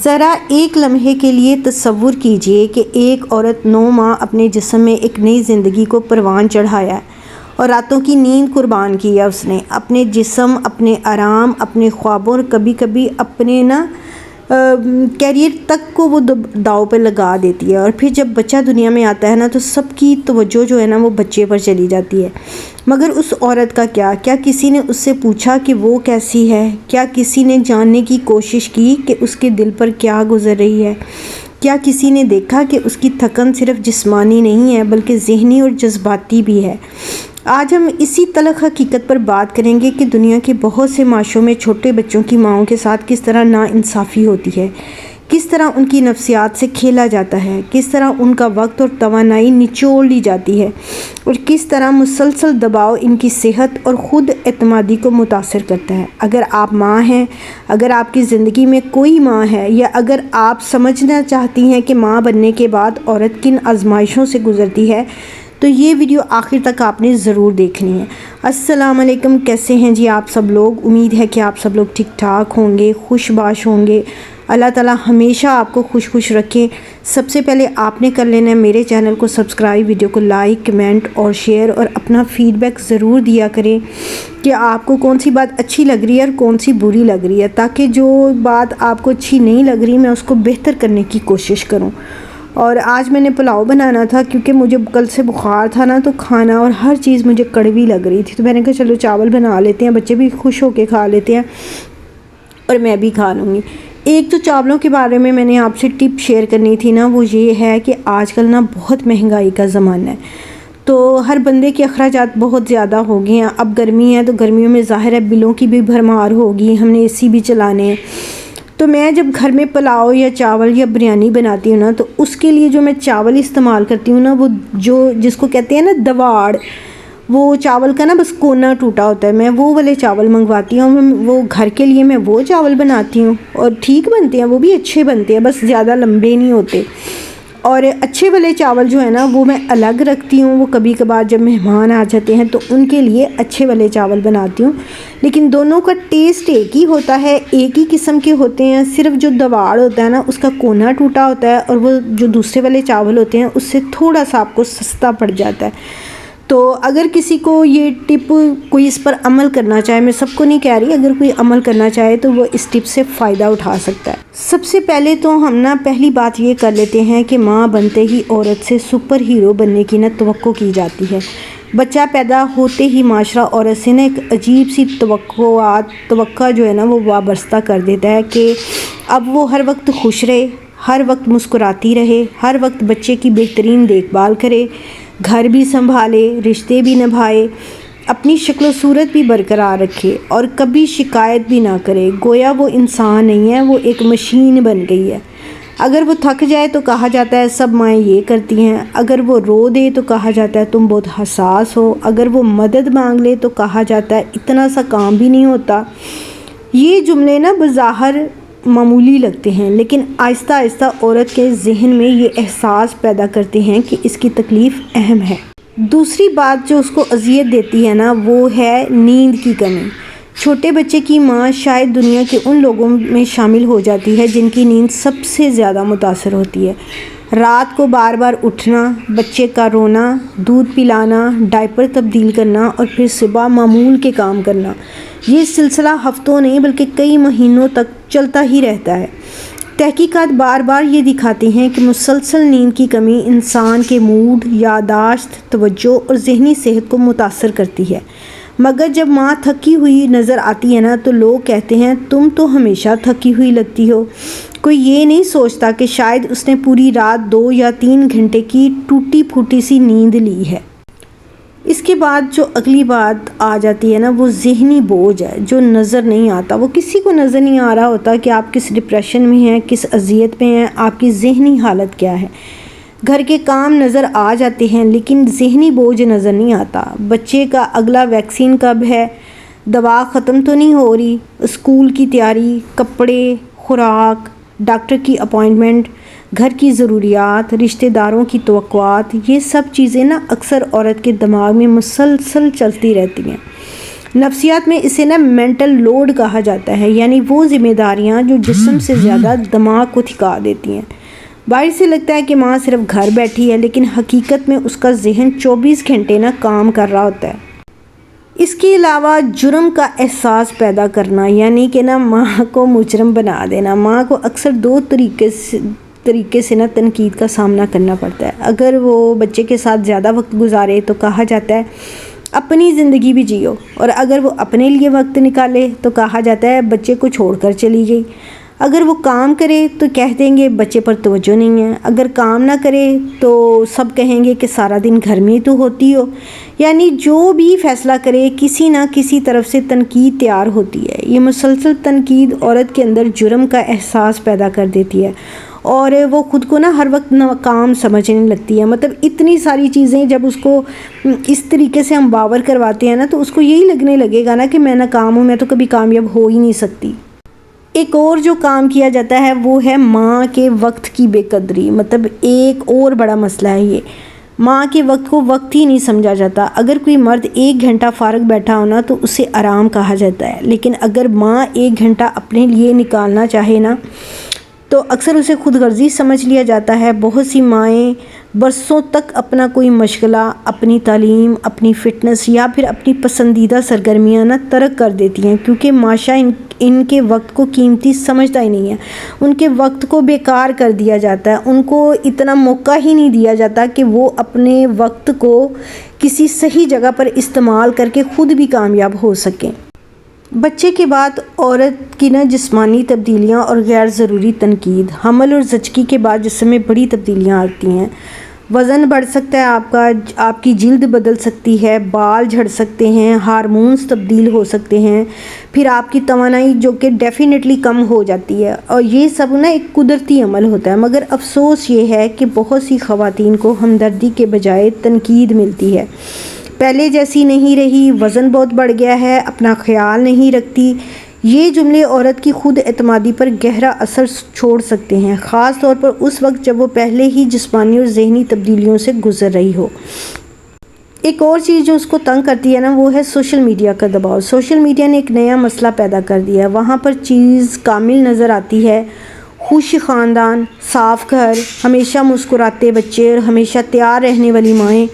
ذرا ایک لمحے کے لیے تصور کیجئے کہ ایک عورت 9 ماہ اپنے جسم میں ایک نئی زندگی کو پروان چڑھایا ہے اور راتوں کی نیند قربان کی ہے اس نے، اپنے جسم، اپنے آرام، اپنے خوابوں اور کبھی کبھی اپنے کیریئر تک کو وہ داؤ پہ لگا دیتی ہے۔ اور پھر جب بچہ دنیا میں آتا ہے تو سب کی توجہ جو ہے وہ بچے پر چلی جاتی ہے۔ مگر اس عورت کا کیا کسی نے اس سے پوچھا کہ وہ کیسی ہے؟ کیا کسی نے جاننے کی کوشش کی کہ اس کے دل پر کیا گزر رہی ہے؟ کیا کسی نے دیکھا کہ اس کی تھکن صرف جسمانی نہیں ہے بلکہ ذہنی اور جذباتی بھی ہے؟ آج ہم اسی تلخ حقیقت پر بات کریں گے کہ دنیا کے بہت سے معاشروں میں چھوٹے بچوں کی ماؤں کے ساتھ کس طرح ناانصافی ہوتی ہے، کس طرح ان کی نفسیات سے کھیلا جاتا ہے، کس طرح ان کا وقت اور توانائی نچوڑ لی جاتی ہے، اور کس طرح مسلسل دباؤ ان کی صحت اور خود اعتمادی کو متاثر کرتا ہے۔ اگر آپ ماں ہیں، اگر آپ کی زندگی میں کوئی ماں ہے، یا اگر آپ سمجھنا چاہتی ہیں کہ ماں بننے کے بعد عورت کن آزمائشوں سے گزرتی ہے، تو یہ ویڈیو آخر تک آپ نے ضرور دیکھنی ہے۔ السلام علیکم، کیسے ہیں جی آپ سب لوگ؟ امید ہے کہ آپ سب لوگ ٹھیک ٹھاک ہوں گے، خوش باش ہوں گے۔ اللہ تعالیٰ ہمیشہ آپ کو خوش رکھے۔ سب سے پہلے آپ نے کر لینا ہے میرے چینل کو سبسکرائب، ویڈیو کو لائک، کمنٹ اور شیئر، اور اپنا فیڈ بیک ضرور دیا کریں کہ آپ کو کون سی بات اچھی لگ رہی ہے اور کون سی بری لگ رہی ہے، تاکہ جو بات آپ کو اچھی نہیں لگ رہی میں اس کو بہتر کرنے کی کوشش کروں۔ اور آج میں نے پلاؤ بنانا تھا کیونکہ مجھے کل سے بخار تھا تو کھانا اور ہر چیز مجھے کڑوی لگ رہی تھی، تو میں نے کہا چلو چاول بنا لیتے ہیں، بچے بھی خوش ہو کے کھا لیتے ہیں اور میں بھی کھا لوں گی۔ ایک تو چاولوں کے بارے میں نے آپ سے ٹپ شیئر کرنی تھی وہ یہ ہے کہ آج کل بہت مہنگائی کا زمانہ ہے، تو ہر بندے کے اخراجات بہت زیادہ ہو گئے ہیں۔ اب گرمی ہے تو گرمیوں میں ظاہر ہے بلوں کی بھی بھرمار ہوگی، ہم نے اے سی بھی چلانے ہیں۔ تو میں جب گھر میں پلاؤ یا چاول یا بریانی بناتی ہوں تو اس کے لیے جو میں چاول استعمال کرتی ہوں وہ جس کو کہتے ہیں دواڑ، وہ چاول کا بس کونا ٹوٹا ہوتا ہے، میں وہ والے چاول منگواتی ہوں۔ وہ گھر کے لیے میں وہ چاول بناتی ہوں اور ٹھیک بنتے ہیں، وہ بھی اچھے بنتے ہیں، بس زیادہ لمبے نہیں ہوتے۔ اور اچھے والے چاول جو ہے وہ میں الگ رکھتی ہوں، وہ کبھی کبھار جب مہمان آ جاتے ہیں تو ان کے لیے اچھے والے چاول بناتی ہوں، لیکن دونوں کا ٹیسٹ ایک ہی ہوتا ہے، ایک ہی قسم کے ہوتے ہیں۔ صرف جو دواڑ ہوتا ہے اس کا کونا ٹوٹا ہوتا ہے، اور وہ جو دوسرے والے چاول ہوتے ہیں اس سے تھوڑا سا آپ کو سستا پڑ جاتا ہے۔ تو اگر کسی کو یہ ٹپ کوئی اس پر عمل کرنا چاہے، میں سب کو نہیں کہہ رہی، اگر کوئی عمل کرنا چاہے تو وہ اس ٹپ سے فائدہ اٹھا سکتا ہے۔ سب سے پہلے تو ہم پہلی بات یہ کر لیتے ہیں کہ ماں بنتے ہی عورت سے سپر ہیرو بننے کی توقع کی جاتی ہے۔ بچہ پیدا ہوتے ہی معاشرہ عورت سے ایک عجیب سی توقع جو ہے وہ وابستہ کر دیتا ہے کہ اب وہ ہر وقت خوش رہے، ہر وقت مسکراتی رہے، ہر وقت بچے کی بہترین دیکھ بھال کرے، گھر بھی سنبھالے، رشتے بھی نبھائے، اپنی شکل و صورت بھی برقرار رکھے اور کبھی شکایت بھی نہ کرے، گویا وہ انسان نہیں ہے، وہ ایک مشین بن گئی ہے۔ اگر وہ تھک جائے تو کہا جاتا ہے سب مائیں یہ کرتی ہیں، اگر وہ رو دے تو کہا جاتا ہے تم بہت حساس ہو، اگر وہ مدد مانگ لے تو کہا جاتا ہے اتنا سا کام بھی نہیں ہوتا۔ یہ جملے بظاہر معمولی لگتے ہیں، لیکن آہستہ آہستہ عورت کے ذہن میں یہ احساس پیدا کرتے ہیں کہ اس کی تکلیف اہم ہے۔ دوسری بات جو اس کو اذیت دیتی ہے وہ ہے نیند کی کمی۔ چھوٹے بچے کی ماں شاید دنیا کے ان لوگوں میں شامل ہو جاتی ہے جن کی نیند سب سے زیادہ متاثر ہوتی ہے۔ رات کو بار بار اٹھنا، بچے کا رونا، دودھ پلانا، ڈائپر تبدیل کرنا اور پھر صبح معمول کے کام کرنا، یہ سلسلہ ہفتوں نہیں بلکہ کئی مہینوں تک چلتا ہی رہتا ہے۔ تحقیقات بار بار یہ دکھاتی ہیں کہ مسلسل نیند کی کمی انسان کے موڈ، یادداشت، توجہ اور ذہنی صحت کو متاثر کرتی ہے۔ مگر جب ماں تھکی ہوئی نظر آتی ہے تو لوگ کہتے ہیں تم تو ہمیشہ تھکی ہوئی لگتی ہو۔ کوئی یہ نہیں سوچتا کہ شاید اس نے پوری رات 2 یا 3 گھنٹے کی ٹوٹی پھوٹی سی نیند لی ہے۔ اس کے بعد جو اگلی بات آ جاتی ہے وہ ذہنی بوجھ ہے جو نظر نہیں آتا۔ وہ کسی کو نظر نہیں آ رہا ہوتا کہ آپ کس ڈپریشن میں ہیں، کس اذیت میں ہیں، آپ کی ذہنی حالت کیا ہے۔ گھر کے کام نظر آ جاتے ہیں لیکن ذہنی بوجھ نظر نہیں آتا۔ بچے کا اگلا ویکسین کب ہے، دوا ختم تو نہیں ہو رہی، اسکول کی تیاری، کپڑے، خوراک، ڈاکٹر کی اپائنٹمنٹ، گھر کی ضروریات، رشتہ داروں کی توقعات، یہ سب چیزیں اکثر عورت کے دماغ میں مسلسل چلتی رہتی ہیں۔ نفسیات میں اسے مینٹل لوڈ کہا جاتا ہے، یعنی وہ ذمہ داریاں جو جسم سے زیادہ دماغ کو تھکا دیتی ہیں۔ باہر سے لگتا ہے کہ ماں صرف گھر بیٹھی ہے، لیکن حقیقت میں اس کا ذہن 24 گھنٹے کام کر رہا ہوتا ہے۔ اس کے علاوہ جرم کا احساس پیدا کرنا، یعنی کہ ماں کو مجرم بنا دینا۔ ماں کو اکثر 2 طریقے سے تنقید کا سامنا کرنا پڑتا ہے۔ اگر وہ بچے کے ساتھ زیادہ وقت گزارے تو کہا جاتا ہے اپنی زندگی بھی جیو، اور اگر وہ اپنے لیے وقت نکالے تو کہا جاتا ہے بچے کو چھوڑ کر چلی گئی۔ اگر وہ کام کرے تو کہہ دیں گے بچے پر توجہ نہیں ہے، اگر کام نہ کرے تو سب کہیں گے کہ سارا دن گھر میں تو ہوتی ہو۔ یعنی جو بھی فیصلہ کرے کسی نہ کسی طرف سے تنقید تیار ہوتی ہے۔ یہ مسلسل تنقید عورت کے اندر جرم کا احساس پیدا کر دیتی ہے، اور وہ خود کو ہر وقت ناکام سمجھنے لگتی ہے۔ مطلب اتنی ساری چیزیں جب اس کو اس طریقے سے ہم باور کرواتے ہیں تو اس کو یہی لگنے لگے گا کہ میں ناکام ہوں، میں تو کبھی کامیاب ہو ہی نہیں سکتی۔ ایک اور جو کام کیا جاتا ہے وہ ہے ماں کے وقت کی بے قدری۔ مطلب ایک اور بڑا مسئلہ ہے یہ، ماں کے وقت کو وقت ہی نہیں سمجھا جاتا۔ اگر کوئی مرد 1 گھنٹہ فارغ بیٹھا ہونا تو اسے آرام کہا جاتا ہے، لیکن اگر ماں 1 گھنٹہ اپنے لیے نکالنا چاہے تو اکثر اسے خود غرضی سمجھ لیا جاتا ہے۔ بہت سی مائیں برسوں تک اپنا کوئی مشغلہ، اپنی تعلیم، اپنی فٹنس یا پھر اپنی پسندیدہ سرگرمیاں ترک کر دیتی ہیں، کیونکہ معاشرہ ان کے وقت کو قیمتی سمجھتا ہی نہیں ہے۔ ان کے وقت کو بیکار کر دیا جاتا ہے، ان کو اتنا موقع ہی نہیں دیا جاتا کہ وہ اپنے وقت کو کسی صحیح جگہ پر استعمال کر کے خود بھی کامیاب ہو سکیں۔ بچے کے بعد عورت کی جسمانی تبدیلیاں اور غیر ضروری تنقید۔ حمل اور زچگی کے بعد جسم میں بڑی تبدیلیاں آتی ہیں۔ وزن بڑھ سکتا ہے آپ کی جلد بدل سکتی ہے، بال جھڑ سکتے ہیں، ہارمونز تبدیل ہو سکتے ہیں، پھر آپ کی توانائی جو کہ ڈیفینیٹلی کم ہو جاتی ہے، اور یہ سب ایک قدرتی عمل ہوتا ہے۔ مگر افسوس یہ ہے کہ بہت سی خواتین کو ہمدردی کے بجائے تنقید ملتی ہے۔ پہلے جیسی نہیں رہی، وزن بہت بڑھ گیا ہے، اپنا خیال نہیں رکھتی۔ یہ جملے عورت کی خود اعتمادی پر گہرا اثر چھوڑ سکتے ہیں، خاص طور پر اس وقت جب وہ پہلے ہی جسمانی اور ذہنی تبدیلیوں سے گزر رہی ہو۔ ایک اور چیز جو اس کو تنگ کرتی ہے وہ ہے سوشل میڈیا کا دباؤ۔ سوشل میڈیا نے ایک نیا مسئلہ پیدا کر دیا ہے۔ وہاں پر چیز کامل نظر آتی ہے، خوش خاندان، صاف گھر، ہمیشہ مسکراتے بچے اور ہمیشہ تیار رہنے والی مائیں۔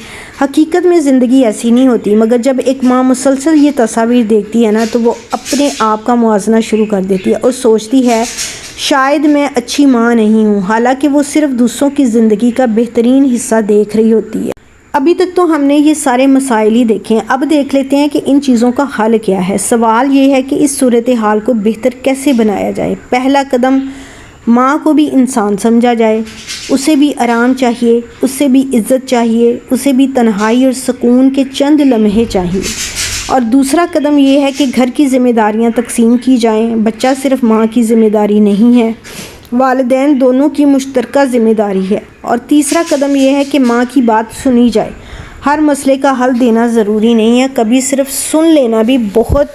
حقیقت میں زندگی ایسی نہیں ہوتی، مگر جب ایک ماں مسلسل یہ تصاویر دیکھتی ہے تو وہ اپنے آپ کا موازنہ شروع کر دیتی ہے اور سوچتی ہے شاید میں اچھی ماں نہیں ہوں، حالانکہ وہ صرف دوسروں کی زندگی کا بہترین حصہ دیکھ رہی ہوتی ہے۔ ابھی تک تو ہم نے یہ سارے مسائل ہی دیکھے ہیں، اب دیکھ لیتے ہیں کہ ان چیزوں کا حل کیا ہے۔ سوال یہ ہے کہ اس صورتحال کو بہتر کیسے بنایا جائے۔ پہلا قدم، ماں کو بھی انسان سمجھا جائے، اسے بھی آرام چاہیے، اسے بھی عزت چاہیے، اسے بھی تنہائی اور سکون کے چند لمحے چاہیے۔ اور دوسرا قدم یہ ہے کہ گھر کی ذمہ داریاں تقسیم کی جائیں۔ بچہ صرف ماں کی ذمہ داری نہیں ہے، والدین دونوں کی مشترکہ ذمہ داری ہے۔ اور تیسرا قدم یہ ہے کہ ماں کی بات سنی جائے۔ ہر مسئلے کا حل دینا ضروری نہیں ہے، کبھی صرف سن لینا بھی بہت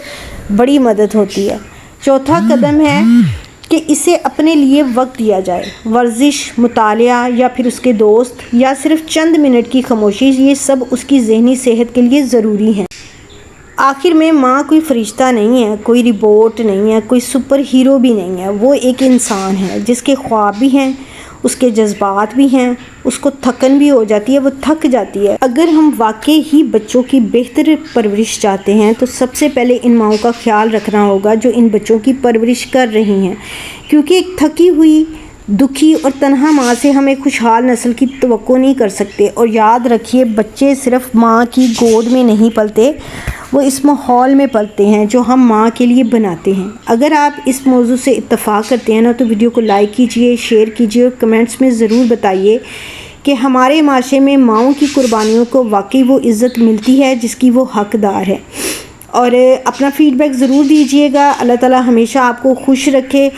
بڑی مدد ہوتی ہے۔ چوتھا قدم ہے کہ اسے اپنے لیے وقت دیا جائے، ورزش، مطالعہ یا پھر اس کے دوست، یا صرف چند منٹ کی خاموشی، یہ سب اس کی ذہنی صحت کے لیے ضروری ہیں۔ آخر میں ماں کوئی فرشتہ نہیں ہے، کوئی روبوٹ نہیں ہے، کوئی سپر ہیرو بھی نہیں ہے، وہ ایک انسان ہے جس کے خواب بھی ہیں، اس کے جذبات بھی ہیں، اس کو تھکن بھی ہو جاتی ہے، وہ تھک جاتی ہے۔ اگر ہم واقعی ہی بچوں کی بہتر پرورش چاہتے ہیں تو سب سے پہلے ان ماؤں کا خیال رکھنا ہوگا جو ان بچوں کی پرورش کر رہی ہیں، کیونکہ ایک تھکی ہوئی، دکھی اور تنہا ماں سے ہم ایک خوشحال نسل کی توقع نہیں کر سکتے۔ اور یاد رکھیے، بچے صرف ماں کی گود میں نہیں پلتے، وہ اس ماحول میں پلتے ہیں جو ہم ماں کے لیے بناتے ہیں۔ اگر آپ اس موضوع سے اتفاق کرتے ہیں تو ویڈیو کو لائک کیجئے، شیئر کیجئے اور کمنٹس میں ضرور بتائیے کہ ہمارے معاشرے میں ماؤں کی قربانیوں کو واقعی وہ عزت ملتی ہے جس کی وہ حقدار ہے۔ اور اپنا فیڈ بیک ضرور دیجئے گا۔ اللہ تعالیٰ ہمیشہ آپ کو خوش رکھے۔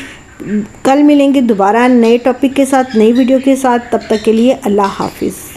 کل ملیں گے دوبارہ نئے ٹاپک کے ساتھ، نئی ویڈیو کے ساتھ، تب تک کے لیے اللہ حافظ۔